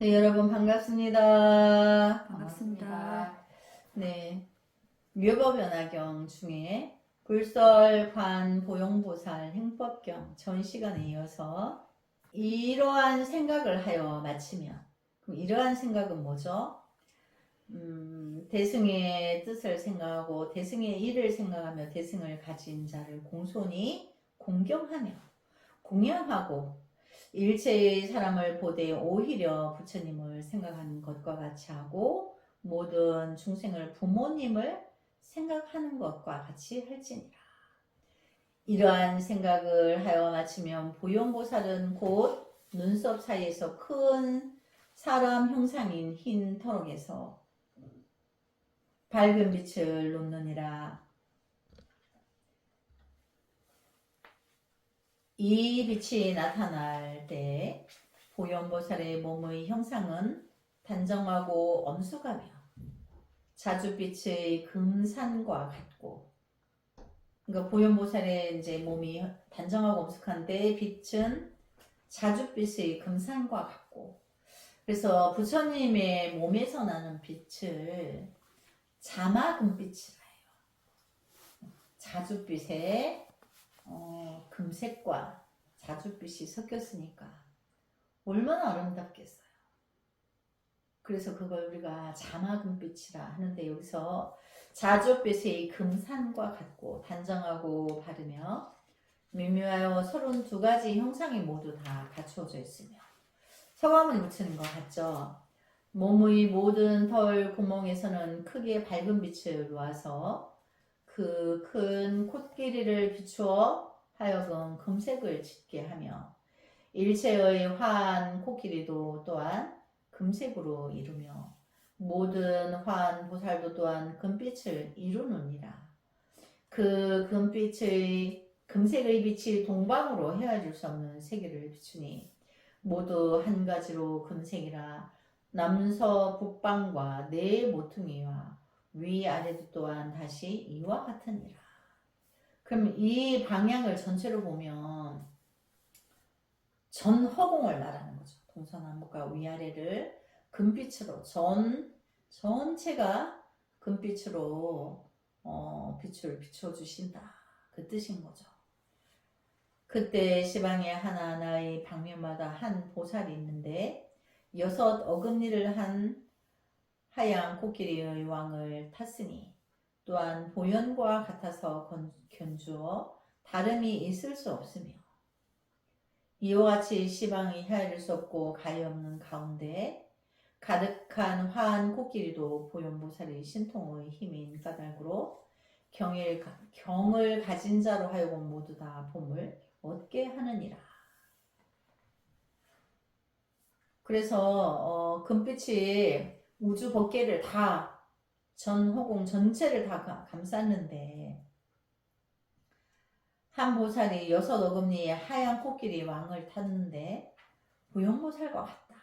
네, 여러분 반갑습니다. 반갑습니다. 네, 묘법연화경 중에 불설, 관, 보용보살, 행법경 전 시간에 이어서 이러한 생각을 하여 마치면, 그럼 이러한 생각은 뭐죠? 대승의 뜻을 생각하고 대승의 일을 생각하며 대승을 가진 자를 공손히 공경하며 공양하고 일체의 사람을 보되 오히려 부처님을 생각하는 것과 같이 하고 모든 중생을 부모님을 생각하는 것과 같이 할지니라. 이러한 생각을 하여 마치면 보현보살은 곧 눈썹 사이에서 큰 사람 형상인 흰 터럭에서 밝은 빛을 놓느니라. 이 빛이 나타날 때 보현보살의 몸의 형상은 단정하고 엄숙하며 자줏빛의 금산과 같고, 그러니까 보현보살의 이제 몸이 단정하고 엄숙한데 빛은 자줏빛의 금산과 같고, 그래서 부처님의 몸에서 나는 빛을 자마금빛이라 해요. 자줏빛에 금색과 자줏빛이 섞였으니까 얼마나 아름답겠어요. 그래서 그걸 우리가 자마금빛이라 하는데, 여기서 자줏빛의 금산과 같고 단정하고 바르며 미묘하여 32가지 형상이 모두 다 갖추어져 있으며 성함을 묻히는 것 같죠. 몸의 모든 털 구멍에서는 크게 밝은 빛을 놓아서 그 큰 콧길이를 비추어 하여금 금색을 짙게 하며 일체의 화한 코끼리도 또한 금색으로 이루며 모든 화한 보살도 또한 금빛을 이루느니라. 그 금색의 빛이 동방으로 헤아릴 수 없는 세계를 비추니 모두 한 가지로 금색이라. 남서 북방과 네 모퉁이와 위아래도 또한 다시 이와 같으니라. 그럼 이 방향을 전체로 보면 전 허공을 말하는 거죠. 동서남북과 위아래를 금빛으로 전체가 금빛으로 빛을 비춰주신다. 그 뜻인 거죠. 그때 시방에 하나하나의 방면마다 한 보살이 있는데 6 어금니를 한 하양 코끼리의 왕을 탔으니 또한 보현과 같아서 견주어 다름이 있을 수 없으며 이와 같이 시방이 헤아릴 수 없고 가히 없는 가운데 가득한 화한 코끼리도 보현보살의 신통의 힘인 까닭으로 경을 가진 자로 하여금 모두 다 봄을 얻게 하느니라. 그래서 금빛이 우주 법계를 다 전 허공 전체를 다 감쌌는데 한 보살이 6 어금니의 하얀 코끼리 왕을 탔는데 보현보살과 같다.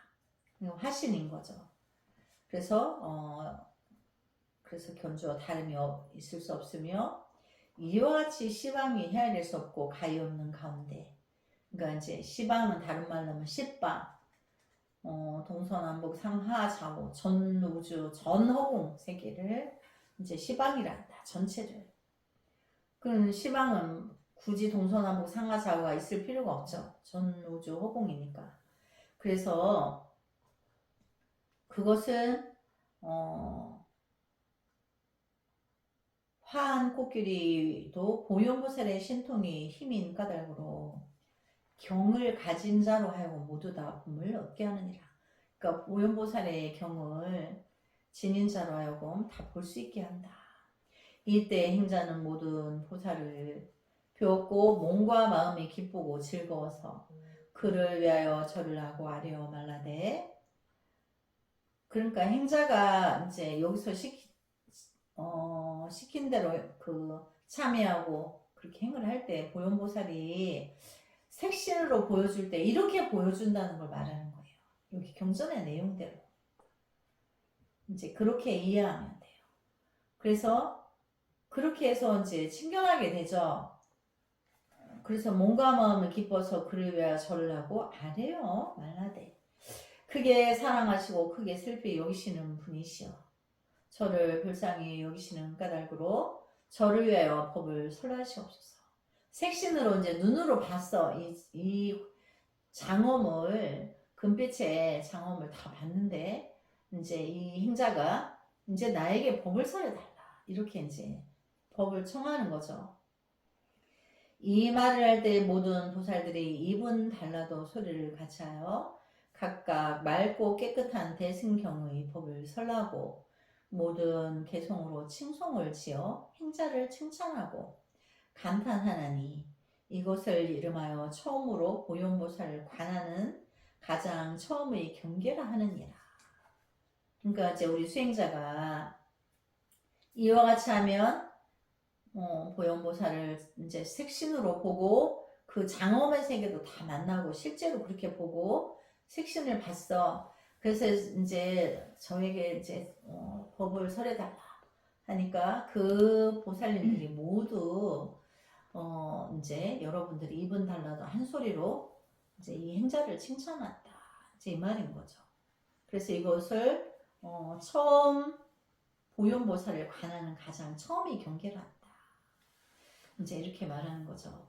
화신인 거죠. 그래서 견주어 다름이 있을 수 없으며 이와 같이 시방이 헤아릴 수 없고 가히 없는 가운데, 그러니까 이제 시방은 다른 말로 하면 십방, 동서남북 상하좌우 전 우주 전 허공 세계를 이제 시방이라 한다. 전체를. 그럼 시방은 굳이 동서남북 상하좌우가 있을 필요가 없죠. 전 우주 허공이니까. 그래서 그것은 화한 코끼리도 보현보살의 신통이 힘인 까닭으로 경을 가진 자로 하여금 모두 다 봄을 얻게 하느니라. 그러니까 보현보살의 경을 지닌 자로 하여금 다 볼 수 있게 한다. 이때 행자는 모든 보살을 배웠고 몸과 마음이 기쁘고 즐거워서 그를 위하여 절을 하고 아뢰어 말라되, 그러니까 행자가 이제 여기서 시킨 대로 참여하고 그렇게 행을 할 때 보현보살이 색신으로 보여줄 때 이렇게 보여준다는 걸 말하는 거예요. 여기 경전의 내용대로 이제 그렇게 이해하면 돼요. 그래서 그렇게 해서 이제 친견하게 되죠. 그래서 몸과 마음을 기뻐서 그를 위하여 절을 하고 아뢰어 말라되, 크게 사랑하시고 크게 슬피 여기시는 분이시여. 저를 불쌍히 여기시는 까닭으로 저를 위하여 법을 설하시옵소서. 색신으로 이제 눈으로 봤어. 이 장엄을, 금빛의 장엄을 다 봤는데, 이제 이 행자가 이제 나에게 법을 설해달라. 이렇게 이제 법을 청하는 거죠. 이 말을 할 때 모든 보살들이 입은 달라도 소리를 같이 하여 각각 맑고 깨끗한 대승경의 법을 설하고 모든 개송으로 칭송을 지어 행자를 칭찬하고 감탄하나니 이것을 이름하여 처음으로 보현보살을 관하는 가장 처음의 경계라 하느니라. 그러니까 이제 우리 수행자가 이와 같이 하면 보현보살을 이제 색신으로 보고 그 장엄의 세계도 다 만나고 실제로 그렇게 보고 색신을 봤어. 그래서 이제 저에게 이제 법을 설해달라 하니까 그 보살님들이 모두 이제 여러분들이 입은 달라도 한 소리로 이제 이 행자를 칭찬한다. 이제 이 말인 거죠. 그래서 이것을 처음 보현보살을 관하는 가장 처음의 경계라 한다. 이제 이렇게 말하는 거죠.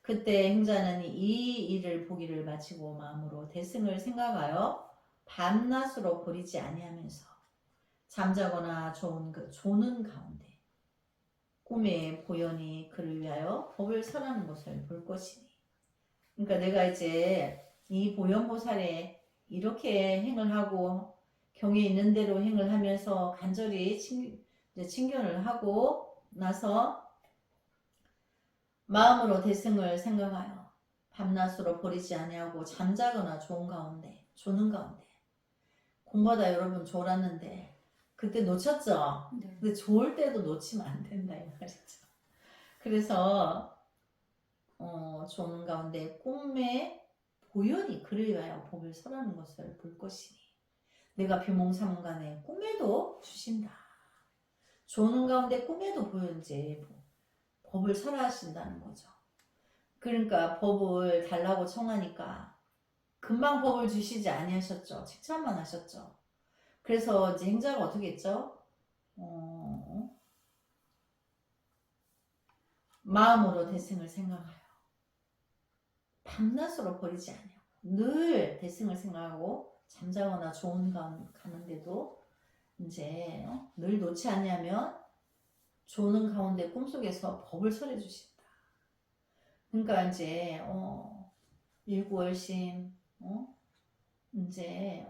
그때 행자는 이 일을 보기를 마치고 마음으로 대승을 생각하여 밤낮으로 버리지 아니하면서 잠자거나 조는 가운데 꿈에 보현이 그를 위하여 법을 설하는 것을 볼 것이니. 그러니까 내가 이제 이 보현보살에 이렇게 행을 하고 경에 있는 대로 행을 하면서 간절히 친견을 하고 나서 마음으로 대승을 생각하여 밤낮으로 버리지 아니하고 잠자거나 조는 가운데 공부하다 여러분 졸았는데 그때 놓쳤죠? 네. 근데 좋을 때도 놓치면 안 된다 이 말이죠. 그래서 조는 가운데 꿈에 보현이 그를 위하여 법을 설하는 것을 볼 것이니 내가 비몽사몽간에 꿈에도 주신다. 조는 가운데 꿈에도 보현지 법을 설하신다는 거죠. 그러니까 법을 달라고 청하니까 금방 법을 주시지 아니하셨죠. 칭찬만 하셨죠. 그래서 이제 행자가 어떻게 했죠? 마음으로 대승을 생각하여 밤낮으로 버리지 아니하고 늘 대승을 생각하고 잠자거나 좋은 가는데도 이제 늘 놓지 않냐면 조는 가운데 꿈속에서 법을 설해 주신다. 그러니까 이제 일구월심 이제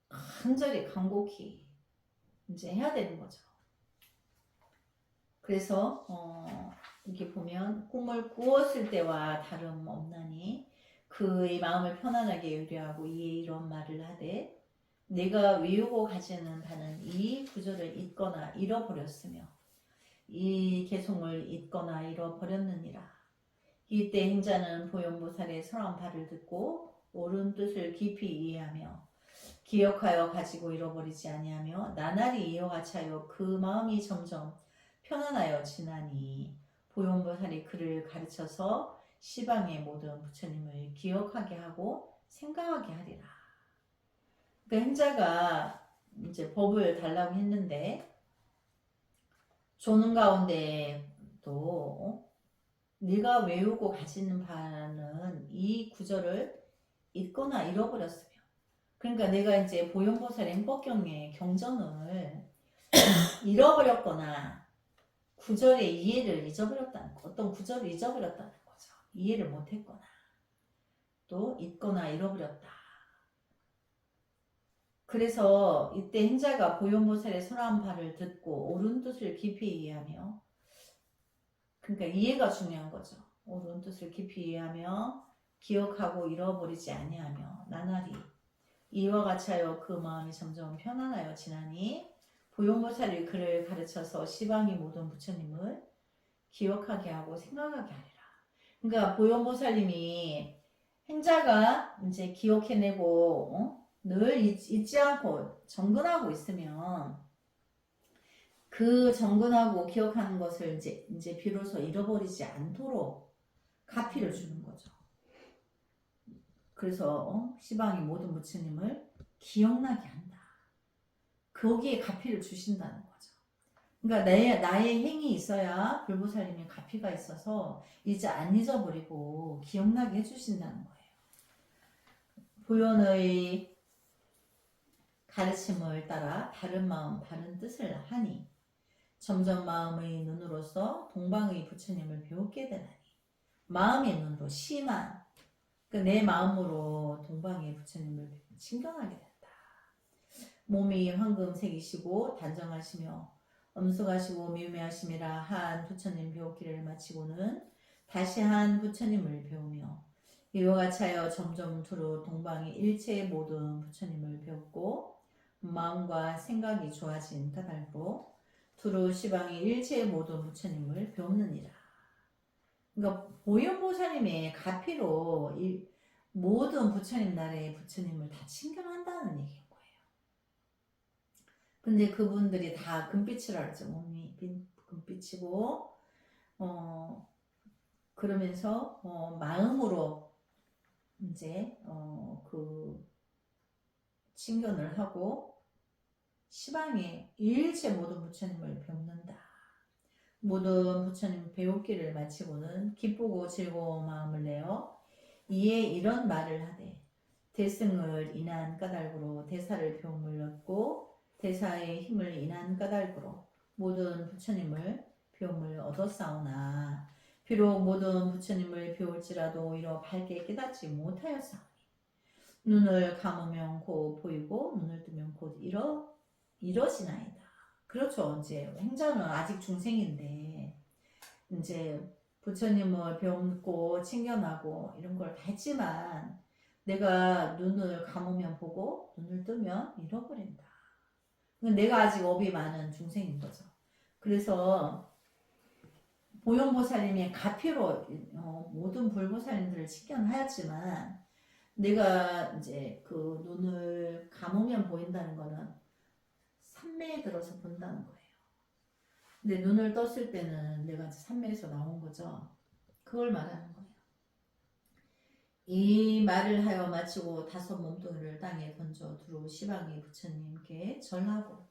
간절히 간곡히 이제 해야 되는 거죠. 그래서 이렇게 보면 꿈을 꾸었을 때와 다름없나니 그의 마음을 편안하게 유리하고 이에 이런 말을 하되 내가 외우고 가지는 바는 이 구절을 잊거나 잃어버렸으며 이 개송을 잊거나 잃어버렸느니라. 이때 행자는 보현보살의 설한 바를 듣고 옳은 뜻을 깊이 이해하며 기억하여 가지고 잃어버리지 아니하며 나날이 이와 같이 하여 그 마음이 점점 편안하여 지나니 보현보살이 그를 가르쳐서 시방의 모든 부처님을 기억하게 하고 생각하게 하리라. 그 행자가 이제 법을 달라고 했는데 조는 가운데도 네가 외우고 가지는 바는 이 구절을 잊거나 잃어버렸으며 그러니까 내가 이제 보현보살의 행법경의 경전을 잃어버렸거나 구절의 이해를 잊어버렸다는 거, 어떤 구절을 잊어버렸다는 거죠. 이해를 못했거나 또 잊거나 잃어버렸다. 그래서 이때 행자가 보현보살의 설한 바를 듣고 옳은 뜻을 깊이 이해하며 그러니까 이해가 중요한 거죠. 옳은 뜻을 깊이 이해하며 기억하고 잃어버리지 아니하며 나날이 이와 같이 하여 그 마음이 점점 편안하여 지나니 보현보살이 그를 가르쳐서 시방의 모든 부처님을 기억하게 하고 생각하게 하리라. 그러니까 보현보살님이 행자가 이제 기억해내고 늘 잊지 않고 정근하고 있으면 그 정근하고 기억하는 것을 이제 비로소 잃어버리지 않도록 가피를 주는 거죠. 그래서 시방이 모든 부처님을 기억나게 한다. 거기에 가피를 주신다는 거죠. 그러니까 나의 행이 있어야 불보살님이 가피가 있어서 이제 안 잊어버리고 기억나게 해주신다는 거예요. 보현의 가르침을 따라 바른 마음, 바른 뜻을 하니 점점 마음의 눈으로서 동방의 부처님을 배우게 되나니 마음의 눈으로 심한 내 마음으로 동방의 부처님을 친견하게 된다. 몸이 황금색이시고 단정하시며 엄숙하시고 미묘하심이라 한 부처님 배우기를 마치고는 다시 한 부처님을 배우며 이와 같이 하여 점점 두루 동방의 일체의 모든 부처님을 배웠고 마음과 생각이 좋아진 까닭으로 두루 시방의 일체의 모든 부처님을 배웠느니라. 그러니까 보현보살님의 가피로 모든 부처님 나라의 부처님을 다 친견한다는 얘기인 거예요. 근데 그분들이 다 금빛이라 그러죠. 몸이 금빛이고 그러면서 마음으로 이제 그 친견을 하고 시방의 일체 모든 부처님을 배운다. 모든 부처님 배우기를 마치고는 기쁘고 즐거운 마음을 내어 이에 이런 말을 하되 대승을 인한 까닭으로 대사를 배움을 얻고 대사의 힘을 인한 까닭으로 모든 부처님을 배움을 얻었사오나 비록 모든 부처님을 배울지라도 이로 밝게 깨닫지 못하였사오니 눈을 감으면 곧 보이고 눈을 뜨면 곧 이러지나이다. 그렇죠. 이제 행자는 아직 중생인데 이제 부처님을 배우고 친견하고 이런 걸 다 했지만 내가 눈을 감으면 보고 눈을 뜨면 잃어버린다. 내가 아직 업이 많은 중생인 거죠. 그래서 보현보살님의 가피로 모든 불보살님들을 친견하였지만 내가 이제 그 눈을 감으면 보인다는 거는 삼매에 들어서 본다는 거예요. 근데 눈을 떴을 때는 내가 삼매에서 나온 거죠. 그걸 말하는 거예요. 이 말을 하여 마치고 다섯 몸뚱이를 땅에 던져 두루 시방의 부처님께 절하고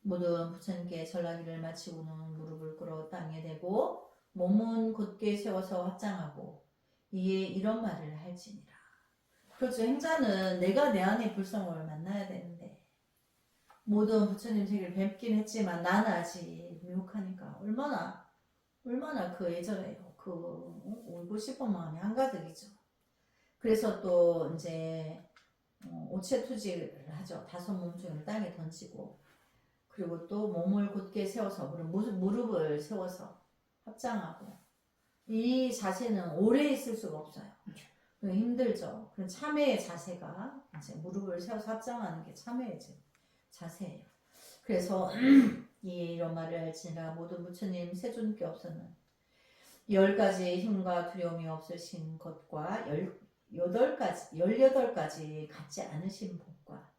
모든 부처님께 절하기를 마치고는 무릎을 꿇어 땅에 대고 몸은 곧게 세워서 합장하고 이에 이런 말을 할지니라. 그렇죠. 행자는 내가 내 안의 불성을 만나야 되는데 모든 부처님 세계를 뵙긴 했지만 나는 아직 미혹하니까 얼마나 그 애절해요. 울고 싶은 마음이 한가득이죠. 그래서 또 이제 오체투지를 하죠. 다섯 몸뚱이를 땅에 던지고 그리고 또 몸을 곧게 세워서 무릎을 세워서 합장하고 이 자세는 오래 있을 수가 없어요. 힘들죠. 그런 참회의 자세가 이제 무릎을 세워서 합장하는 게 참회의 자세예요. 그래서 이런 말을 할지니라 모든 부처님 세존께 없어는 10가지의 힘과 두려움이 없으신 것과 18가지 갖지 않으신 법과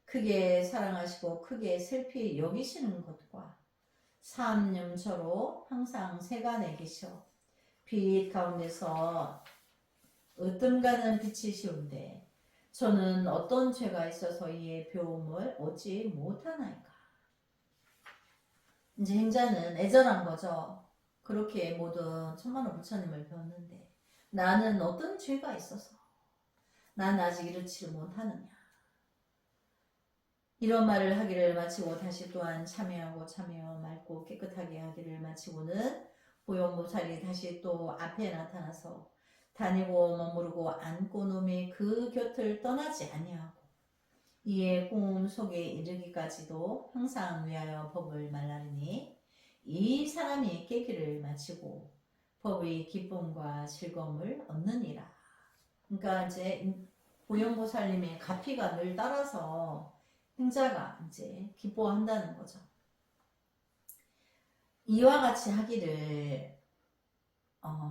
크게 사랑하시고 크게 슬피 여기시는 것과 삼념처로 항상 세간에 계셔 빛 가운데서 으뜸가는 빛이시온데 저는 어떤 죄가 있어서 이의 배움을 얻지 못하나이까. 이제 행자는 애절한 거죠. 그렇게 모든 천만호 부처님을 배웠는데 나는 어떤 죄가 있어서 난 아직 이르지를 못하느냐. 이런 말을 하기를 마치고 다시 또한 참여하고 맑고 깨끗하게 하기를 마치고는 보현보살이 다시 또 앞에 나타나서 다니고 머무르고 앉고 놈이 그 곁을 떠나지 아니하고 이에 꿈 속에 이르기까지도 항상 위하여 법을 말하리니 이 사람이 깨기를 마치고 법의 기쁨과 즐거움을 얻느니라. 그러니까 이제 보현보살님의 가피가 늘 따라서 행자가 이제 기뻐한다는 거죠. 이와 같이 하기를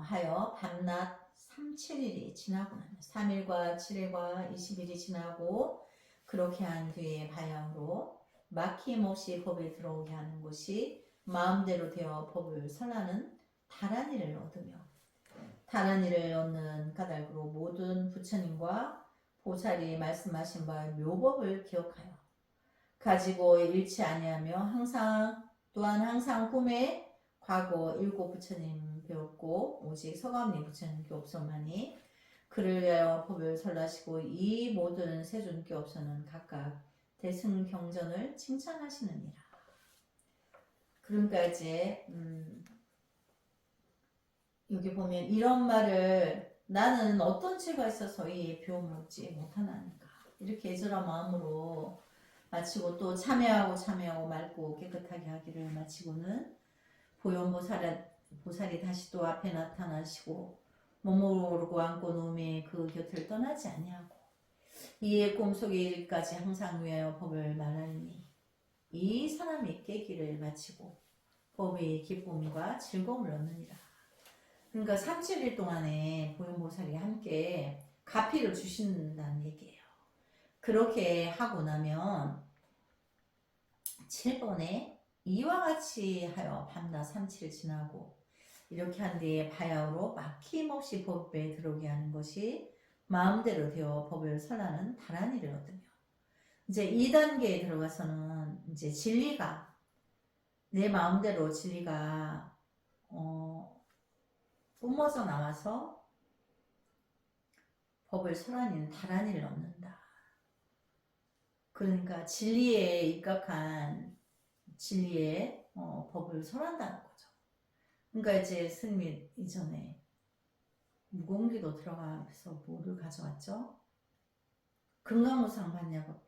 하여 밤낮 3, 7일이 지나고 나면 3일과 7일과 20일이 지나고 그렇게 한 뒤에 바야흐로 막힘없이 법에 들어오게 하는 것이 마음대로 되어 법을 설하는 다란이를 얻으며 다란이를 얻는 까닭으로 모든 부처님과 보살이 말씀하신 바의 묘법을 기억하여 가지고 잃지 아니하며 또한 항상 꿈에 과거 일곱 부처님 배웠고 오직 서가모니 부처님 교업소만이 그를 위하여 법을 설하시고 이 모든 세존 교업소는 각각 대승경전을 칭찬하시느니라. 그러니까 이제 여기 보면 이런 말을 나는 어떤 죄가 있어서 이 배움을 얻지 못하나니까 이렇게 애절한 마음으로 마치고 또 참여하고 맑고 깨끗하게 하기를 마치고는 보살이 다시 또 앞에 나타나시고 몸으로 안고 누움에 그 곁을 떠나지 아니하고 이의 꿈속에 일까지 항상 위하여 법을 말하니 이 사람이 깨기를 마치고 법의 기쁨과 즐거움을 얻느니라. 그러니까 37일 동안에 보현보살이 함께 가피를 주신다는 얘기예요. 그렇게 하고 나면 7번에 이와 같이 하여 밤낮 37일 지나고 이렇게 한 뒤에 바야흐로 막힘없이 법에 들어오게 하는 것이 마음대로 되어 법을 설하는 다란이를 얻으며 이제 2단계에 들어가서는 이제 진리가 내 마음대로 진리가 뿜어져 나와서 법을 설하는 다란이를 얻는다. 그러니까 진리에 입각한 진리의 법을 설한다는 거죠. 그러니까 이제 스님이 이전에 무공기도 들어가서 뭐를 가져왔죠? 금강무상 반야법회,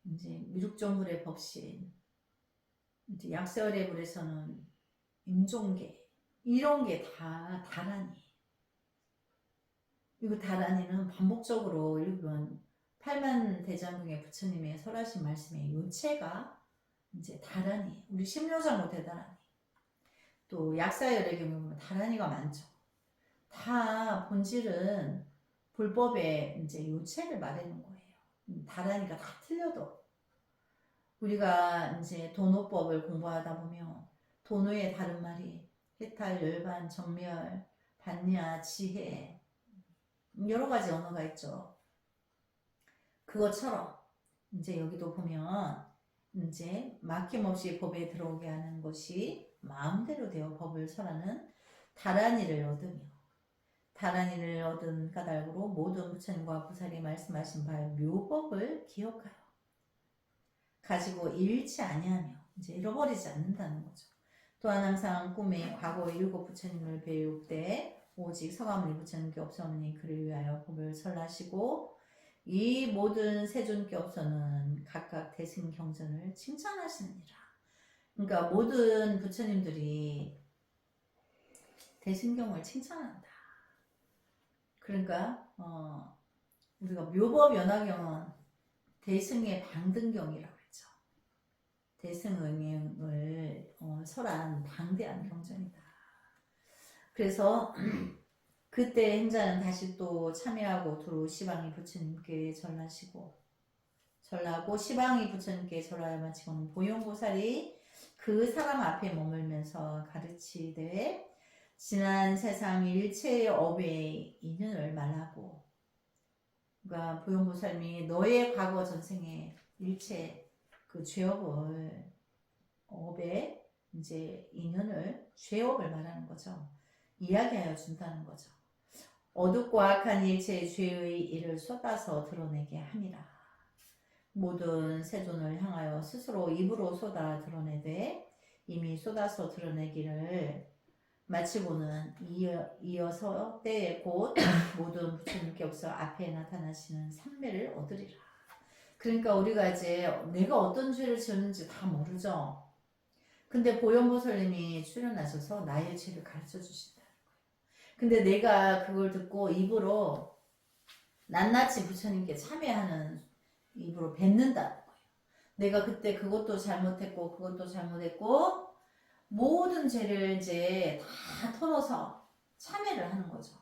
이제 미륵조물의 법신, 이제 약세어례불에서는 임종계 이런 게 다 다란이. 이거 다란이는 반복적으로 읽으면 8만 대장경의 부처님의 설하신 말씀의 요체가 이제 다란이. 우리 심요장로 대다란이. 또 약사열의 경우 보면 다란이가 많죠. 다 본질은 불법의 이제 요체를 말하는 거예요. 다란이가 다 틀려도 우리가 이제 도노법을 공부하다 보면 도노의 다른 말이 해탈, 열반, 정멸, 반야, 지혜 여러 가지 언어가 있죠. 그것처럼 이제 여기도 보면 이제 막힘없이 법에 들어오게 하는 것이 마음대로 되어 법을 설하는 다란이를 얻으며 다란이를 얻은 까닭으로 모든 부처님과 보살이 말씀하신 바의 묘법을 기억하여 가지고 잃지 아니하며 이제 잃어버리지 않는다는 거죠. 또한 항상 꿈에 과거의 일곱 부처님을 배울 때 오직 서가모니 부처님께 없사오니 그를 위하여 법을 설하시고 이 모든 세존께 없어는 각각 대승경전을 칭찬하시느니라. 그러니까 모든 부처님들이 대승경을 칭찬한다. 그러니까 우리가 묘법연화경은 대승의 방등경이라고 했죠. 대승응행을 설한 방대한 경전이다. 그래서 그때 행자는 다시 또 참여하고 두루 시방이 부처님께 절하고 시방이 부처님께 절하여 마치고는 보용보살이 그 사람 앞에 머물면서 가르치되 지난 세상 일체의 업의 인연을 말하고 그러니까 보용보살님이 너의 과거 전생의 일체 그 죄업을 업의 이제 인연을 죄업을 말하는 거죠. 이야기하여 준다는 거죠. 어둡고 악한 일체의 죄의 일을 쏟아서 드러내게 함이라. 모든 세존을 향하여 스스로 입으로 쏟아 드러내되 이미 쏟아서 드러내기를 마치고는 이어서 때에 곧 모든 부처님께 없어 앞에 나타나시는 삼매를 얻으리라. 그러니까 우리가 이제 내가 어떤 죄를 지었는지 다 모르죠. 근데 보현보살님이 출연하셔서 나의 죄를 가르쳐 주신다는 거예요. 근데 내가 그걸 듣고 입으로 낱낱이 부처님께 참여하는 입으로 뱉는다는 거예요. 내가 그때 그것도 잘못했고 모든 죄를 이제 다 털어서 참여를 하는 거죠.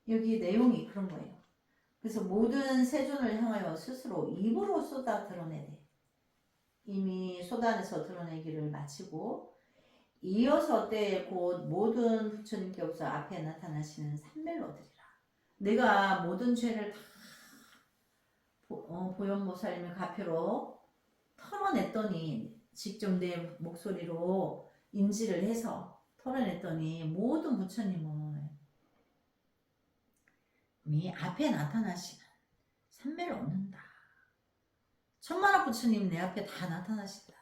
여기 내용이 그런 거예요. 그래서 모든 세존을 향하여 스스로 입으로 쏟아 드러내되 이미 쏟아내서 드러내기를 마치고 이어서 때 곧 모든 부처님께서 앞에 나타나시는 삼멜로들이라. 내가 모든 죄를 다 보현보살님의 가표로 털어냈더니 직접 내 목소리로 인지를 해서 털어냈더니 모든 부처님은 이 앞에 나타나시는 삼매를 얻는다. 천만억 부처님 내 앞에 다 나타나신다.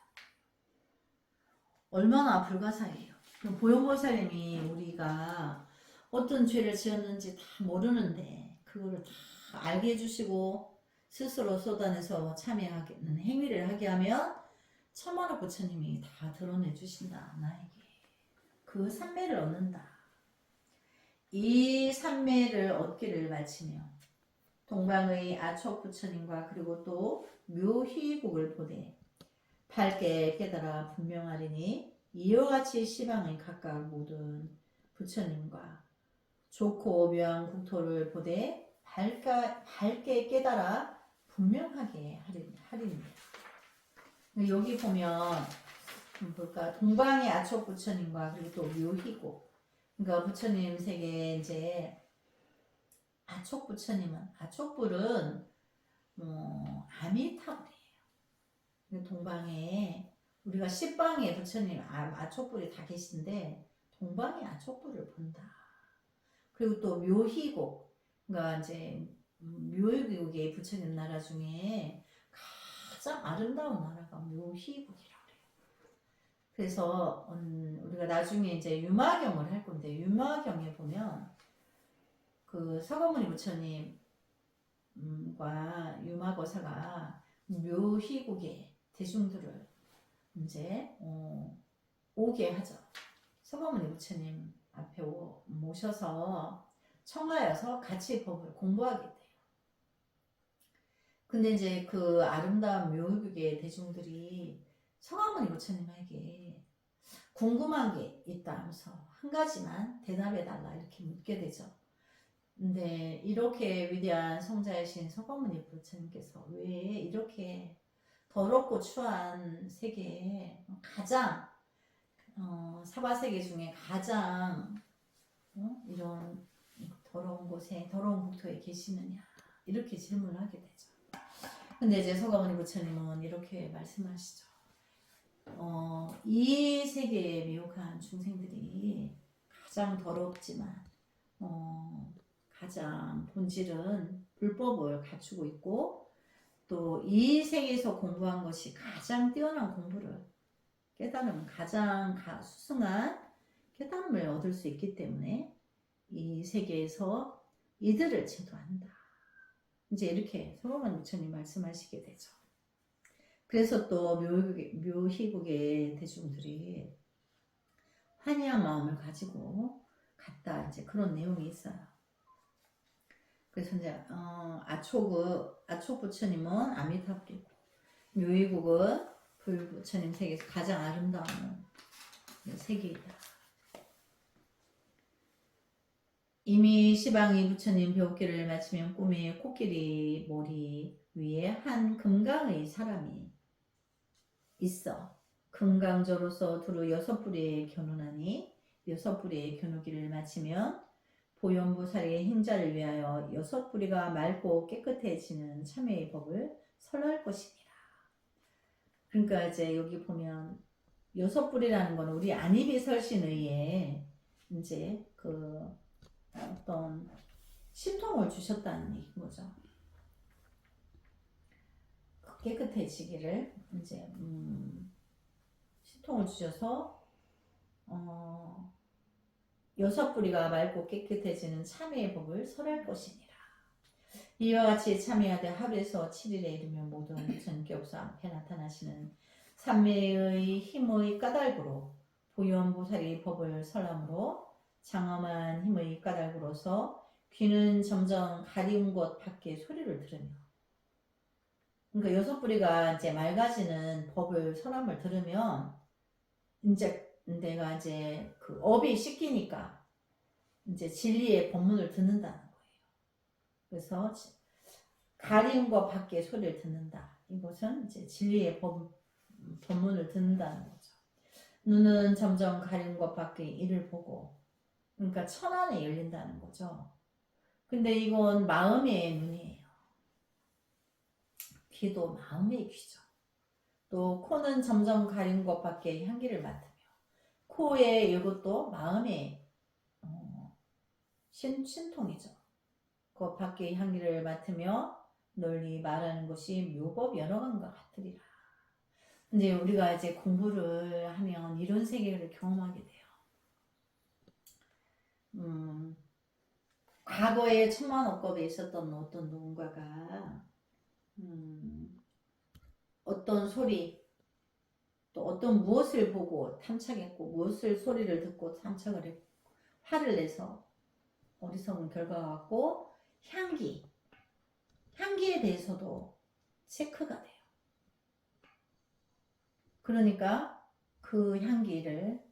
얼마나 불가사의해요. 보현보살님이 우리가 어떤 죄를 지었는지 다 모르는데 그거를 다 알게 해주시고 스스로 쏟아내서 참여하는 행위를 하게 하면 천만억 부처님이 다 드러내 주신다. 나에게 그 삼매를 얻는다. 이 삼매를 얻기를 바치며 동방의 아촉 부처님과 그리고 또 묘희국을 보되 밝게 깨달아 분명하리니 이와 같이 시방의 각각 모든 부처님과 좋고 묘한 국토를 보되 밝게 깨달아 분명하게 하리니. 여기 보면 볼까? 동방의 아촉 부처님과 그리고 또 묘희국. 그러니까 부처님 세계에 이제 아촉 부처님은 아촉불은 아미타불이에요. 동방에 우리가 십방의 부처님 아촉불이 다 계신데 동방의 아촉불을 본다. 그리고 또 묘희국. 그러니까 이제 묘희국의 부처님 나라 중에 가장 아름다운 나라가 묘희국이라고 해요. 그래서 우리가 나중에 이제 유마경을 할 건데 유마경에 보면 그 서가모니 부처님과 유마거사가 묘희국의 대중들을 이제 오게 하죠. 서가모니 부처님 앞에 모셔서 청하여서 같이 법을 공부하게 돼요. 근데 이제 그 아름다운 묘희국의 대중들이 서가모니 부처님에게 궁금한 게 있다 하면서 한 가지만 대답해달라 이렇게 묻게 되죠. 근데 이렇게 위대한 성자이신 서가모니 부처님께서 왜 이렇게 더럽고 추한 세계에 가장 사바세계 중에 가장 이런 더러운 곳에 더러운 국토에 계시느냐 이렇게 질문을 하게 되죠. 근데 이제 서가모니 부처님은 이렇게 말씀하시죠. 이 세계에 미혹한 중생들이 가장 더럽지만 가장 본질은 불법을 갖추고 있고 또 이 세계에서 공부한 것이 가장 뛰어난 공부를 깨달으면 가장 수승한 깨달음을 얻을 수 있기 때문에 이 세계에서 이들을 제도한다. 이제 이렇게 서가모니 부처님 말씀하시게 되죠. 그래서 또 묘희국의 대중들이 환희한 마음을 가지고 갔다 이제 그런 내용이 있어요. 그래서 이제 아촉 부처님은 아미타불이고 묘희국은 불부처님 세계에서 가장 아름다운 세계이다. 이미 시방이 부처님 배우기를 마치면 꿈에 코끼리 머리 위에 한 금강의 사람이 있어 금강저로서 두루 6뿌리에 겨누나니 6뿌리의 겨누기를 마치면 보현보살의 행자를 위하여 6뿌리가 맑고 깨끗해지는 참회의 법을 설할 것이니라. 그러니까 이제 여기 보면 6뿌리라는 건 우리 안이비설신의에 이제 그 어떤 신통을 주셨다는 얘기인 거죠. 깨끗해지기를 이제 신통을 주셔서 6뿌리가 맑고 깨끗해지는 참회의 법을 설할 것이니라. 이와 같이 참회하되 하루에서 7일에 이르면 모든 부처님께서 앞에 나타나시는 삼매의 힘의 까닭으로 보현보살이 법을 설함으로 장엄한 힘의 까닭으로서 귀는 점점 가리운 곳 밖에 소리를 들으며 그러니까 6뿌리가 이제 맑아지는 법을 설함을 들으면 이제 내가 이제 그 업이 씻기니까 이제 진리의 법문을 듣는다는 거예요. 그래서 가리운 것 밖에 소리를 듣는다. 이것은 이제 진리의 법문을 듣는다는 거죠. 눈은 점점 가린 것 밖에 이를 보고, 그러니까 천안에 열린다는 거죠. 근데 이건 마음의 눈이에요. 귀도 마음의 귀죠. 또 코는 점점 가린 것 밖에 향기를 맡으며, 코의 이것도 마음의 신통이죠. 그 밖의 향기를 맡으며 널리 말하는 것이 묘법 여러 간과 같으리라. 이제 우리가 이제 공부를 하면 이런 세계를 경험하게 돼요. 과거에 천만옥겁에 있었던 어떤 누군가가 어떤 소리 또 어떤 무엇을 보고 탐착했고 무엇을 소리를 듣고 탐착을 했고 화를 내서 어리석은 결과가 왔고 향기에 대해서도 체크가 돼요. 그러니까 그 향기를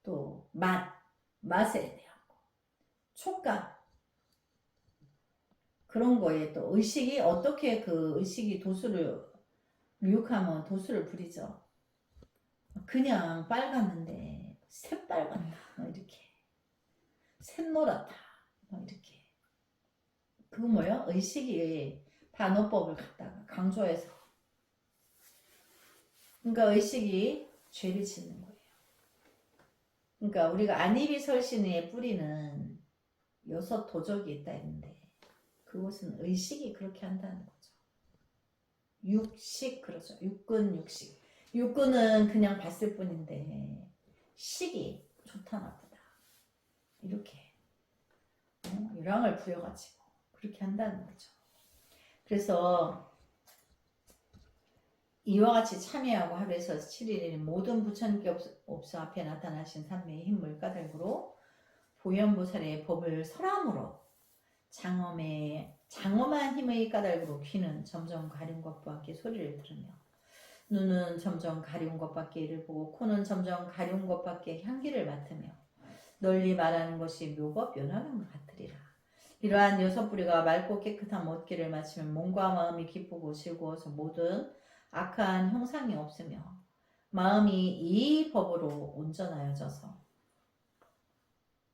또 맛에 대한 거, 촉감 그런 거에 또 의식이 어떻게 그 의식이 도수를 유혹하면 도수를 부리죠. 그냥 빨갛는데 새빨갛다 이렇게 샛노랗다 이렇게 그거 뭐요? 의식이 반어법을 갖다가 강조해서 그러니까 의식이 죄를 짓는 거예요. 그러니까 우리가 안이비설신의 뿌리는 6 도적이 있다 했는데 그것은 의식이 그렇게 한다는 거죠. 육식 그러죠. 육근 육식. 육근은 그냥 봤을 뿐인데 식이 좋다 나쁘다 이렇게 유랑을 부여가지고 그렇게 한다는 거죠. 그래서 이와 같이 참여하고 하루에서 7일인 모든 부처님께 업소 앞에 나타나신 삼매의 힘을 까닭으로 보현보살의 법을 설함으로 장엄한 힘의 까닭으로 귀는 점점 가린 것과 함께 소리를 들으며 눈은 점점 가려운 것밖에 이를 보고 코는 점점 가려운 것밖에 향기를 맡으며 널리 말하는 것이 묘법 연화는 것 같으리라. 이러한 6뿌리가 맑고 깨끗한 못기를 마치면 몸과 마음이 기쁘고 즐거워서 모든 악한 형상이 없으며 마음이 이 법으로 온전하여져서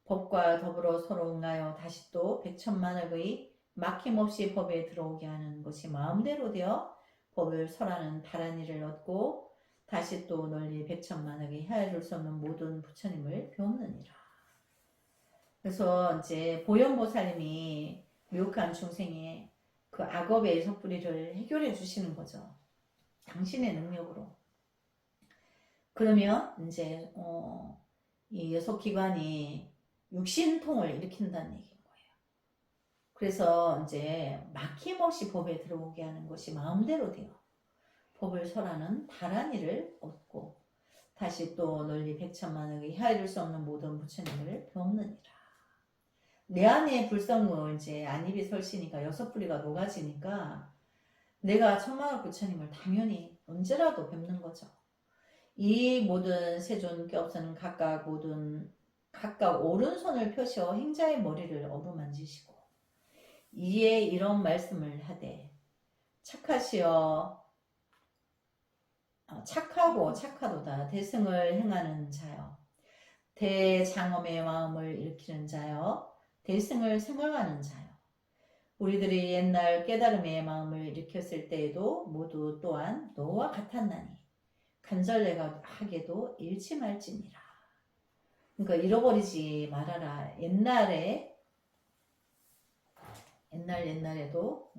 법과 더불어 서로 응하여 다시 또 백천만억의 막힘없이 법에 들어오게 하는 것이 마음대로 되어 법을 설하는 다란 일을 얻고 다시 또 널리 백천만억의 헤아릴 수 없는 모든 부처님을 배우느니라. 그래서 이제 보현보살님이 묘한 중생의 그 악업의 섣부리를 해결해 주시는 거죠. 당신의 능력으로. 그러면 이제 이 6기관이 육신통을 일으킨다는 얘기인 거예요. 그래서 이제 막힘없이 법에 들어오게 하는 것이 마음대로 돼요. 법을 설하는 다란 일을 얻고 다시 또 널리 백천만억의 헤아릴 수 없는 모든 부처님을 배우느니라. 내 안에 불성은 이제 안입이 설시니까 6뿌리가 녹아지니까 내가 천만억 부처님을 당연히 언제라도 뵙는 거죠. 이 모든 세존께 없어는 각각 오른손을 펴시어 행자의 머리를 어루만지시고 이에 이런 말씀을 하되 착하고 착하도다 대승을 행하는 자여 대장엄의 마음을 일으키는 자여 대승을 생각하는 자여 우리들이 옛날 깨달음의 마음을 일으켰을 때에도 모두 또한 너와 같았나니 간절하게도 잃지 말지니라. 그러니까 잃어버리지 말아라. 옛날에도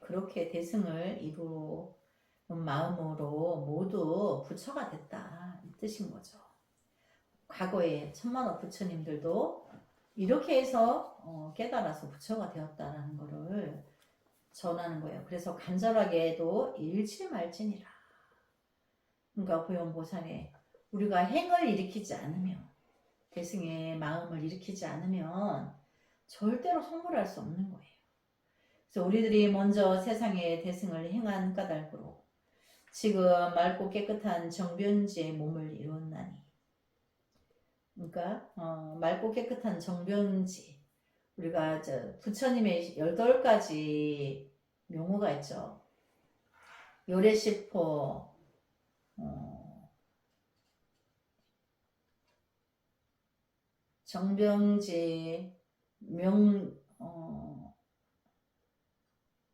그렇게 대승을 이루는 마음으로 모두 부처가 됐다 이 뜻인 거죠. 과거에 천만억 부처님들도 이렇게 해서 깨달아서 부처가 되었다라는 것을 전하는 거예요. 그래서 간절하게도 잃지 말지니라. 그러니까 보현보살에 우리가 행을 일으키지 않으면 대승의 마음을 일으키지 않으면 절대로 성불할 수 없는 거예요. 그래서 우리들이 먼저 세상에 대승을 행한 까닭으로 지금 맑고 깨끗한 정변지의 몸을 이루었나니 그러니까 맑고 깨끗한 정변지 우리가 부처님의 8가지 명호가 있죠. 요래시포 정병지,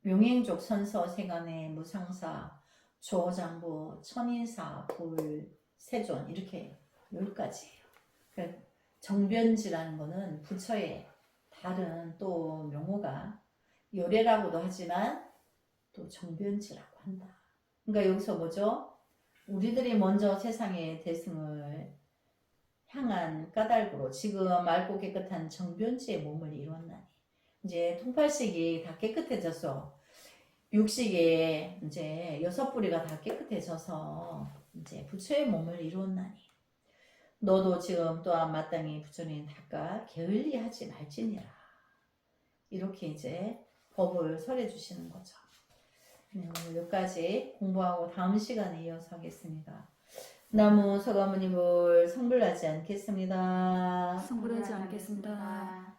명행족 선서 세간의 무상사, 조장부, 천인사, 불, 세존 이렇게 10가지예요. 그러니까 정변지라는 거는 부처의 다른 또 명호가 요래라고도 하지만 또 정변지라고 한다. 그러니까 여기서 뭐죠? 우리들이 먼저 세상의 대승을 향한 까닭으로 지금 맑고 깨끗한 정변지의 몸을 이루었나니 이제 통팔식이 다 깨끗해져서 육식에 이제 6뿌리가 다 깨끗해져서 이제 부처의 몸을 이루었나니 너도 지금 또한 마땅히 부처님 닦아 게을리하지 말지니라. 이렇게 이제 법을 설해 주시는 거죠. 오늘 여기까지 공부하고 다음 시간에 이어서 하겠습니다. 나무 서가모니물 성불하지 않겠습니다. 성불하지 않겠습니다.